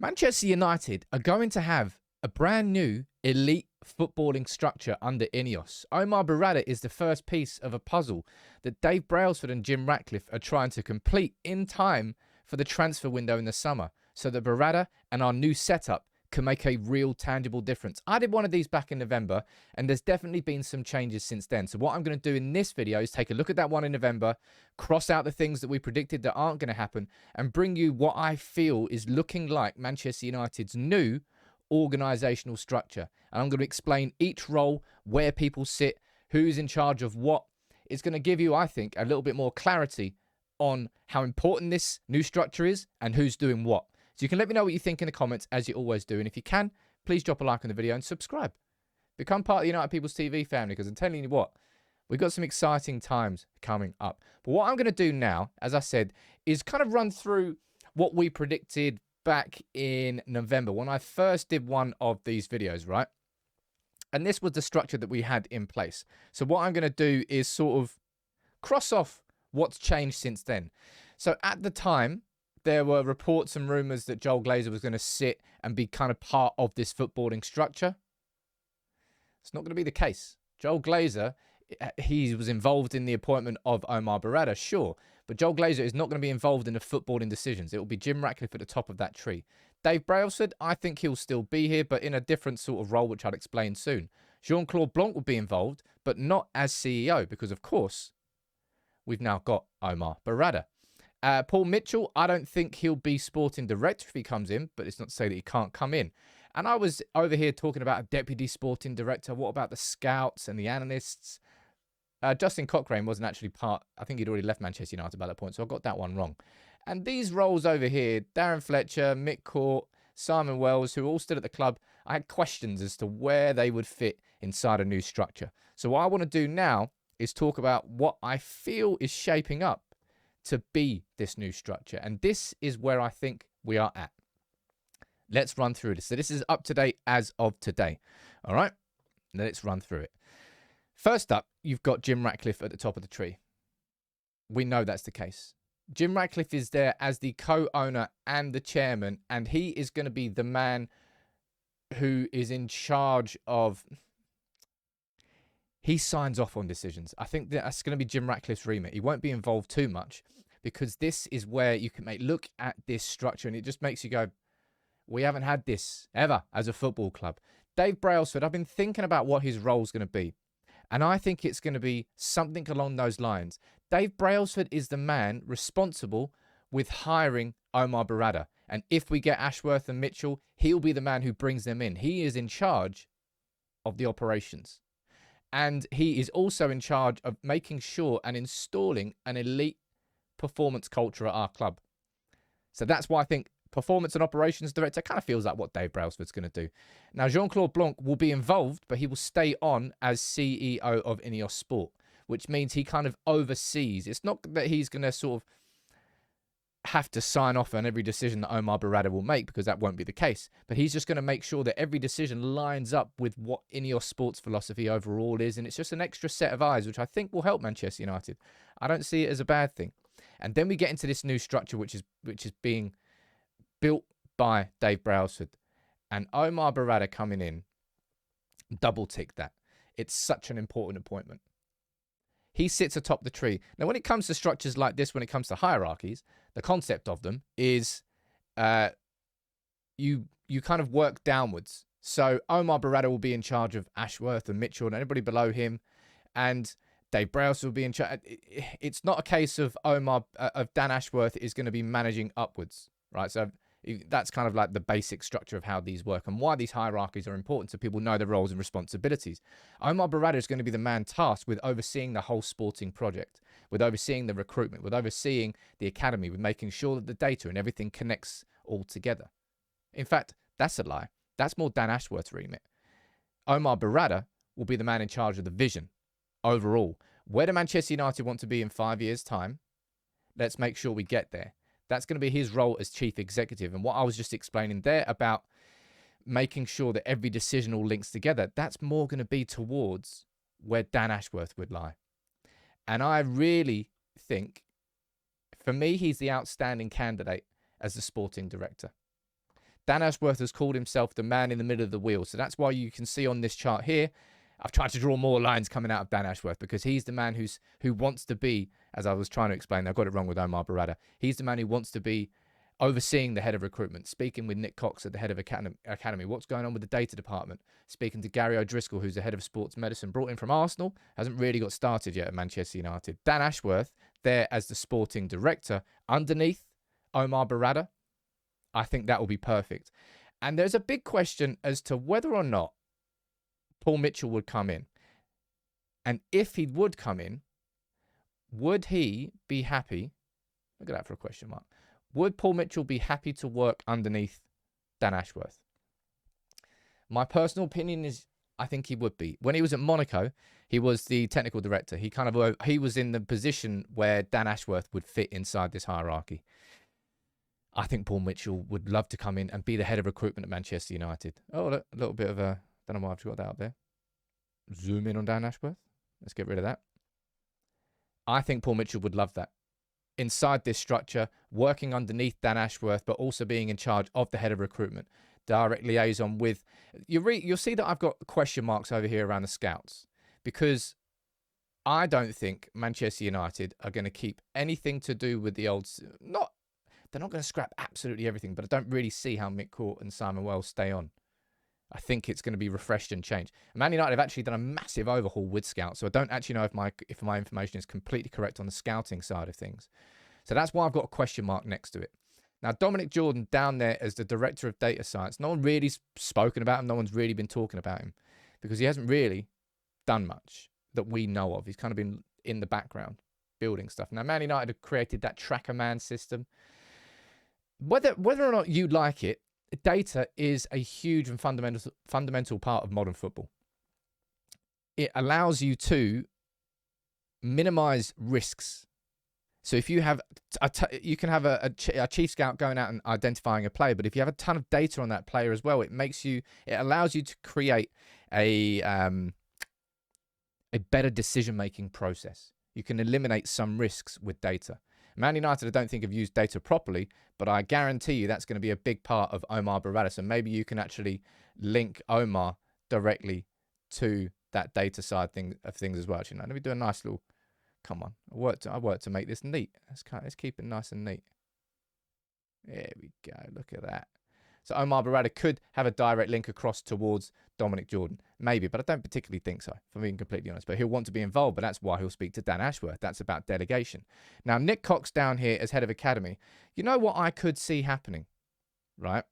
Manchester United are going to have a brand new elite footballing structure under INEOS. Omar Berrada is the first piece of a puzzle that Dave Brailsford and Jim Ratcliffe are trying to complete in time for the transfer window in the summer, so that Berrada and our new setup can make a real tangible difference. I did one of these back in November, and there's definitely been some changes since then. So what I'm going to do in this video is take a look at that one in November, cross out the things that we predicted that aren't going to happen, and bring you what I feel is looking like Manchester United's new organisational structure. And I'm going to explain each role, where people sit, who's in charge of what. It's going to give you, I think, a little bit more clarity on how important this new structure is and who's doing what. So you can let me know what you think in the comments, as you always do. And if you can, please drop a like on the video and subscribe. Become part of the United People's TV family, because I'm telling you what, we've got some exciting times coming up. But what I'm going to do now, as I said, is kind of run through what we predicted back in November when I first did one of these videos, right? And this was the structure that we had in place. So what I'm going to do is sort of cross off what's changed since then. So at the time, there were reports and rumours that Joel Glazer was going to sit and be kind of part of this footballing structure. It's not going to be the case. Joel Glazer, he was involved in the appointment of Omar Berrada, sure. But Joel Glazer is not going to be involved in the footballing decisions. It will be Jim Ratcliffe at the top of that tree. Dave Brailsford, I think he'll still be here, but in a different sort of role, which I'll explain soon. Jean-Claude Blanc will be involved, but not as CEO, because, of course, we've now got Omar Berrada. Paul Mitchell, I don't think he'll be sporting director if he comes in, but it's not to say that he can't come in. And I was over here talking about a deputy sporting director. What about the scouts and the analysts? Justin Cochrane wasn't actually part. I think he'd already left Manchester United by that point, so I got that one wrong. And these roles over here, Darren Fletcher, Mick Court, Simon Wells, who all stood at the club, I had questions as to where they would fit inside a new structure. So what I want to do now is talk about what I feel is shaping up to be this new structure. And this is where I think we are at. Let's run through this. So this is up to date as of today. All right, let's run through it. First up, you've got Jim Ratcliffe at the top of the tree. We know that's the case. Jim Ratcliffe is there as the co-owner and the chairman, and he is going to be the man who is in charge of... He signs off on decisions. I think that's going to be Jim Ratcliffe's remit. He won't be involved too much, because this is where you can look at this structure and it just makes you go, we haven't had this ever as a football club. Dave Brailsford, I've been thinking about what his role is going to be, and I think it's going to be something along those lines. Dave Brailsford is the man responsible with hiring Omar Berrada. And if we get Ashworth and Mitchell, he'll be the man who brings them in. He is in charge of the operations. And he is also in charge of making sure and installing an elite performance culture at our club. So that's why I think performance and operations director kind of feels like what Dave Brailsford's going to do. Now, Jean-Claude Blanc will be involved, but he will stay on as CEO of INEOS Sport, which means he kind of oversees. It's not that he's going to sort of have to sign off on every decision that Omar Berrada will make, because that won't be the case. But he's just going to make sure that every decision lines up with what INEOS Sports philosophy overall is. And it's just an extra set of eyes, which I think will help Manchester United. I don't see it as a bad thing. And then we get into this new structure, which is being built by Dave Brailsford. And Omar Berrada coming in, double tick that. It's such an important appointment. He sits atop the tree. Now, when it comes to structures like this, when it comes to hierarchies, the concept of them is you kind of work downwards. So Omar Berrada will be in charge of Ashworth and Mitchell and anybody below him, and Dave Brailsford will be in charge. It's not a case of Dan Ashworth is going to be managing upwards, right? So that's kind of like the basic structure of how these work and why these hierarchies are important, so people know their roles and responsibilities. Omar Berrada is going to be the man tasked with overseeing the whole sporting project, with overseeing the recruitment, with overseeing the academy, with making sure that the data and everything connects all together. In fact, that's a lie. That's more Dan Ashworth's remit. Omar Berrada will be the man in charge of the vision overall. Where do Manchester United want to be in 5 years' time? Let's make sure we get there. That's going to be his role as chief executive. And what I was just explaining there about making sure that every decision all links together, that's more going to be towards where Dan Ashworth would lie. And I really think, for me, he's the outstanding candidate as the sporting director. Dan Ashworth has called himself the man in the middle of the wheel. So that's why you can see on this chart here, I've tried to draw more lines coming out of Dan Ashworth, because he's the man who wants to be, as I was trying to explain, I got it wrong with Omar Berrada. He's the man who wants to be overseeing the head of recruitment, speaking with Nick Cox at the head of academy. What's going on with the data department? Speaking to Gary O'Driscoll, who's the head of sports medicine, brought in from Arsenal, hasn't really got started yet at Manchester United. Dan Ashworth there as the sporting director underneath Omar Berrada. I think that will be perfect. And there's a big question as to whether or not Paul Mitchell would come in. And if he would come in, would he be happy? Look at that for a question mark. Would Paul Mitchell be happy to work underneath Dan Ashworth? My personal opinion is I think he would be. When he was at Monaco, he was the technical director. He was in the position where Dan Ashworth would fit inside this hierarchy. I think Paul Mitchell would love to come in and be the head of recruitment at Manchester United. Oh, look, a little bit of a... Don't know why I've got that up there. Zoom in on Dan Ashworth. Let's get rid of that. I think Paul Mitchell would love that. Inside this structure, working underneath Dan Ashworth, but also being in charge of the head of recruitment. Direct liaison with... You'll see that I've got question marks over here around the scouts, because I don't think Manchester United are going to keep anything to do with the old... They're not going to scrap absolutely everything, but I don't really see how Mick Court and Simon Wells stay on. I think it's going to be refreshed and changed. Man United have actually done a massive overhaul with scouts, so I don't actually know if my information is completely correct on the scouting side of things. So that's why I've got a question mark next to it. Now, Dominic Jordan down there as the director of data science, no one really spoken about him. No one's really been talking about him because he hasn't really done much that we know of. He's kind of been in the background building stuff. Now, Man United have created that tracker man system. Whether or not you like it, data is a huge and fundamental part of modern football. It allows you to minimize risks. So if you have, you can have a chief scout going out and identifying a player, but if you have a ton of data on that player as well, it allows you to create a better decision-making process. You can eliminate some risks with data. Man United, I don't think have used data properly, but I guarantee you that's going to be a big part of Omar Berrada. So maybe you can actually link Omar directly to that data side of things as well. Actually, no, let me do a nice little. Come on, I worked to make this neat. Let's keep it nice and neat. There we go. Look at that. So Omar Berrada could have a direct link across towards Dominic Jordan. Maybe, but I don't particularly think so, if I'm being completely honest. But he'll want to be involved, but that's why he'll speak to Dan Ashworth. That's about delegation. Now, Nick Cox down here as head of academy. You know what I could see happening, right?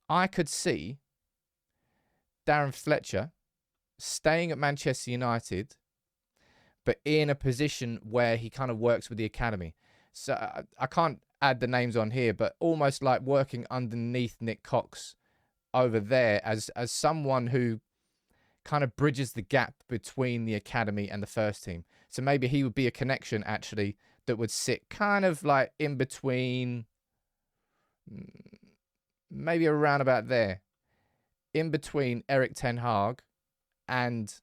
I could see Darren Fletcher staying at Manchester United, but in a position where he kind of works with the academy. So I can't add the names on here, but almost like working underneath Nick Cox over there as someone who kind of bridges the gap between the academy and the first team. So maybe he would be a connection actually that would sit kind of like in between, maybe around about there, in between Erik ten Hag and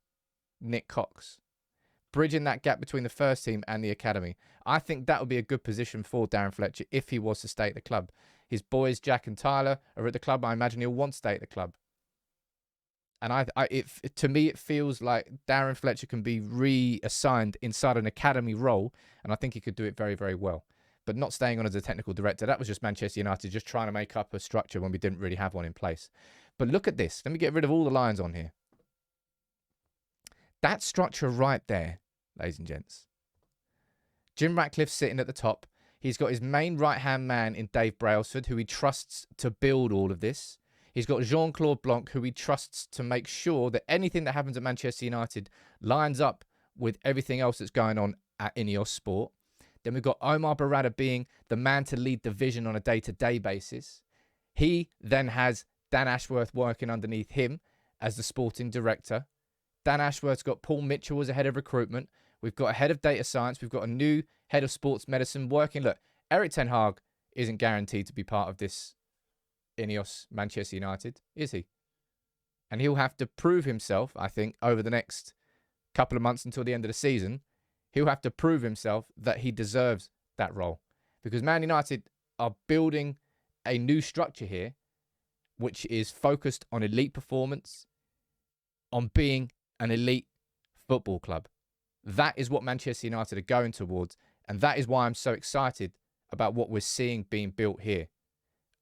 Nick Cox, bridging that gap between the first team and the academy. I think that would be a good position for Darren Fletcher if he was to stay at the club. His boys, Jack and Tyler, are at the club. I imagine he'll want to stay at the club. And to me, it feels like Darren Fletcher can be reassigned inside an academy role, and I think he could do it very, very well. But not staying on as a technical director. That was just Manchester United just trying to make up a structure when we didn't really have one in place. But look at this. Let me get rid of all the lines on here. That structure right there, ladies and gents. Jim Ratcliffe's sitting at the top. He's got his main right-hand man in Dave Brailsford, who he trusts to build all of this. He's got Jean-Claude Blanc, who he trusts to make sure that anything that happens at Manchester United lines up with everything else that's going on at INEOS Sport. Then we've got Omar Berrada being the man to lead the vision on a day-to-day basis. He then has Dan Ashworth working underneath him as the sporting director. Dan Ashworth's got Paul Mitchell as a head of recruitment. We've got a head of data science. We've got a new head of sports medicine working. Look, Erik ten Hag isn't guaranteed to be part of this INEOS Manchester United, is he? And he'll have to prove himself, I think, over the next couple of months until the end of the season. He'll have to prove himself that he deserves that role. Because Man United are building a new structure here, which is focused on elite performance, on being an elite football club. That is what Manchester United are going towards, and that is why I'm so excited about what we're seeing being built here.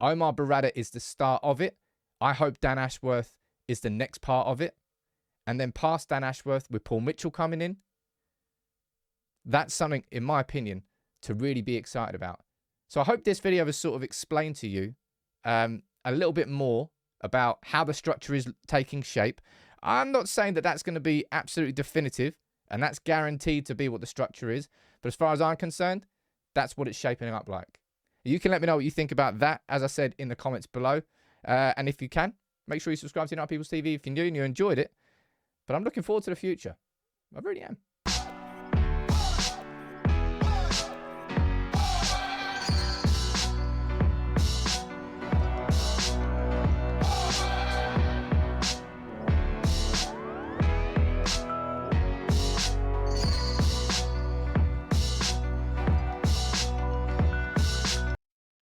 Omar Berrada is the start of it. I hope Dan Ashworth is the next part of it. And then past Dan Ashworth with Paul Mitchell coming in. That's something, in my opinion, to really be excited about. So I hope this video has sort of explained to you a little bit more about how the structure is taking shape. I'm not saying that that's going to be absolutely definitive and that's guaranteed to be what the structure is. But as far as I'm concerned, that's what it's shaping up like. You can let me know what you think about that, as I said, in the comments below. And if you can, make sure you subscribe to United People's TV if you're new and you enjoyed it. But I'm looking forward to the future. I really am.